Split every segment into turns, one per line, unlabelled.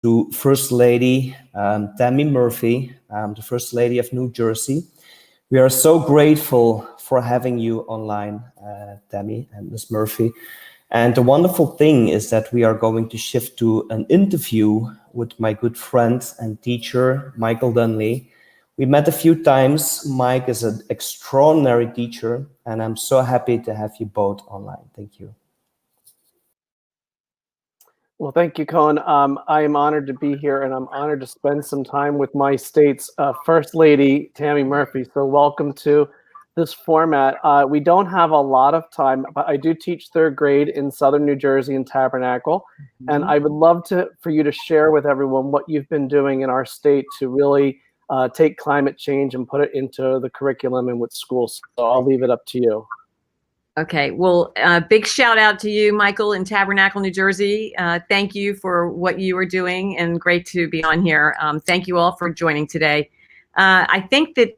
to First Lady Tammy Murphy, the First Lady of New Jersey. We are so grateful for having you online, Tammy and Ms. Murphy. And the wonderful thing is that we are going to shift to an interview with my good friend and teacher, Michael Dunley. We met a few times. Mike is an extraordinary teacher, and I'm so happy to have you both online. Thank you.
Well, thank you, Cohen. I am honored to be here, and I'm honored to spend some time with my state's First Lady, Tammy Murphy. So welcome to this format. We don't have a lot of time, but I do teach third grade in Southern New Jersey in Tabernacle. And I would love for you to share with everyone what you've been doing in our state to really take climate change and put it into the curriculum and with schools. So I'll leave it up to you.
Okay, well, big shout out to you, Michael, in Tabernacle, New Jersey. Thank you for what you are doing, and great to be on here. Thank you all for joining today. I think that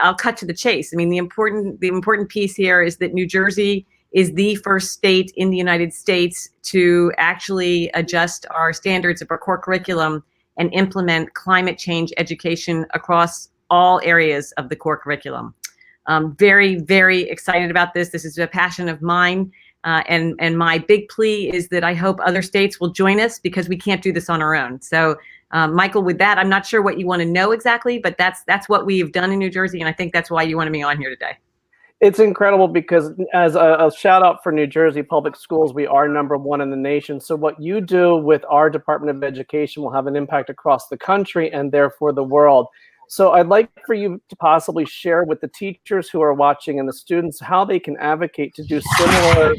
I'll cut to the chase. I mean, the important piece here is that New Jersey is the first state in the United States to actually adjust our standards of our core curriculum and implement climate change education across all areas of the core curriculum. Very, very excited about this. This is a passion of mine. And my big plea is that I hope other states will join us, because we can't do this on our own. So, Michael, with that, I'm not sure what you want to know exactly, but that's what we've done in New Jersey. And I think that's why you wanted me on here today.
It's incredible, because as a shout out for New Jersey Public Schools, we are #1 in the nation. So what you do with our Department of Education will have an impact across the country and therefore the world. So I'd like for you to possibly share with the teachers who are watching and the students how they can advocate to do similar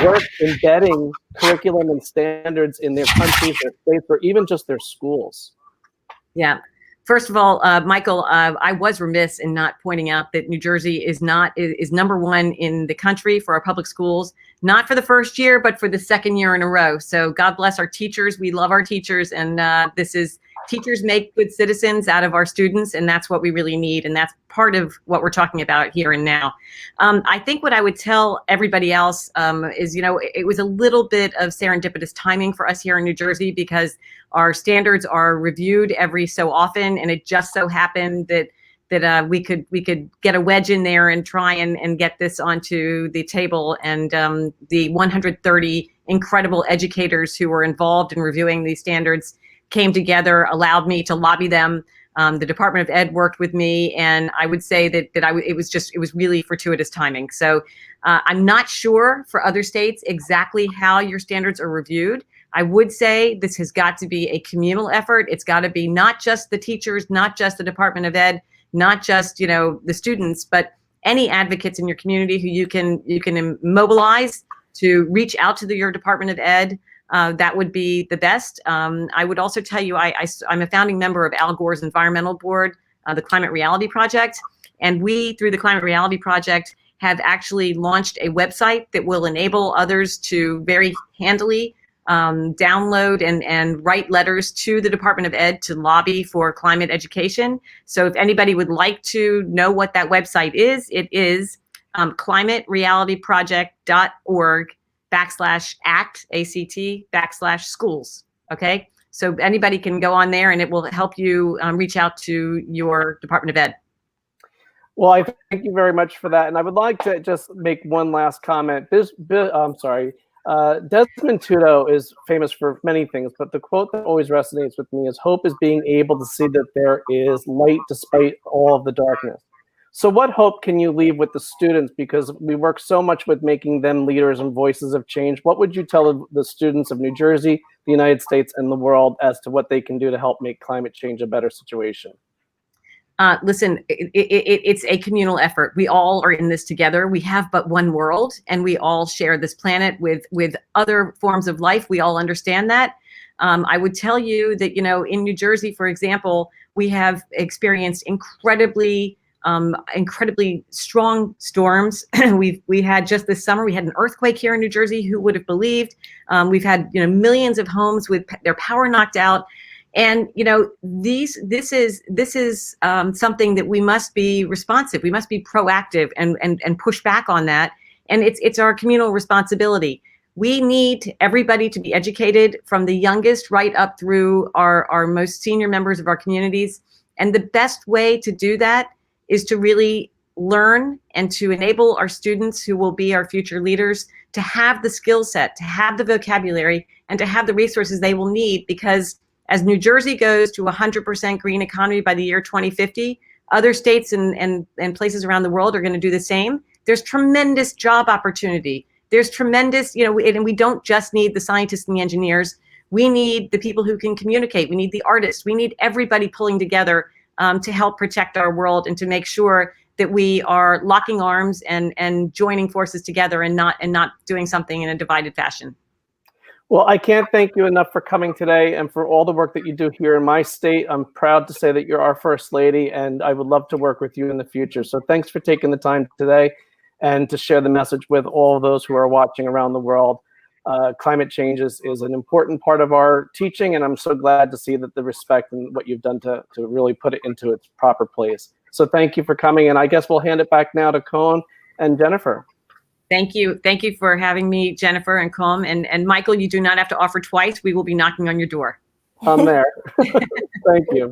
work embedding curriculum and standards in their countries, their states, or even just their schools.
Yeah. First of all, Michael, I was remiss in not pointing out that New Jersey is #1 in the country for our public schools, not for the first year, but for the second year in a row. So God bless our teachers. We love our teachers, and teachers make good citizens out of our students, and that's what we really need. And that's part of what we're talking about here and now. I think what I would tell everybody else is, it was a little bit of serendipitous timing for us here in New Jersey, because our standards are reviewed every so often, and it just so happened that we could get a wedge in there and try and get this onto the table. And the 130 incredible educators who were involved in reviewing these standards came together, allowed me to lobby them. The Department of Ed worked with me, and I would say that it was really fortuitous timing. So I'm not sure for other states exactly how your standards are reviewed. I would say this has got to be a communal effort. It's got to be not just the teachers, not just the Department of Ed, not just the students, but any advocates in your community who you can mobilize to reach out to your Department of Ed. That would be the best. I would also tell you, I'm a founding member of Al Gore's environmental board, the Climate Reality Project. And we, through the Climate Reality Project, have actually launched a website that will enable others to very handily download and write letters to the Department of Ed to lobby for climate education. So if anybody would like to know what that website is, it is climaterealityproject.org/ACT/schools. Okay, so anybody can go on there, and it will help you reach out to your Department of Ed.
Well, I thank you very much for that, and I would like to just make one last comment. Desmond Tutu is famous for many things, but the quote that always resonates with me is, "Hope is being able to see that there is light despite all of the darkness." So what hope can you leave with the students? Because we work so much with making them leaders and voices of change. What would you tell the students of New Jersey, the United States, and the world as to what they can do to help make climate change a better situation?
Listen, it's a communal effort. We all are in this together. We have but one world, and we all share this planet with other forms of life. We all understand that. I would tell you that, in New Jersey, for example, we have experienced incredibly strong storms. we had just this summer, we had an earthquake here in New Jersey. Who would have believed? We've had millions of homes with their power knocked out. And this is something that we must be responsive. We must be proactive and push back on that. And it's our communal responsibility. We need everybody to be educated, from the youngest right up through our most senior members of our communities. And the best way to do that is to really learn and to enable our students, who will be our future leaders, to have the skill set, to have the vocabulary, and to have the resources they will need. Because as New Jersey goes to 100% green economy by the year 2050, other states and places around the world are going to do the same. There's tremendous job opportunity. There's tremendous, and we don't just need the scientists and the engineers. We need the people who can communicate. We need the artists. We need everybody pulling together to help protect our world and to make sure that we are locking arms and joining forces together, and not doing something in a divided fashion.
Well, I can't thank you enough for coming today and for all the work that you do here in my state. I'm proud to say that you're our First Lady, and I would love to work with you in the future. So thanks for taking the time today and to share the message with all of those who are watching around the world. Climate change is an important part of our teaching, and I'm so glad to see that the respect and what you've done to really put it into its proper place. So thank you for coming, and I guess we'll hand it back now to Cohen and Jennifer.
Thank you. Thank you for having me, Jennifer and Colm. And Michael, you do not have to offer twice. We will be knocking on your door.
I'm there. Thank you.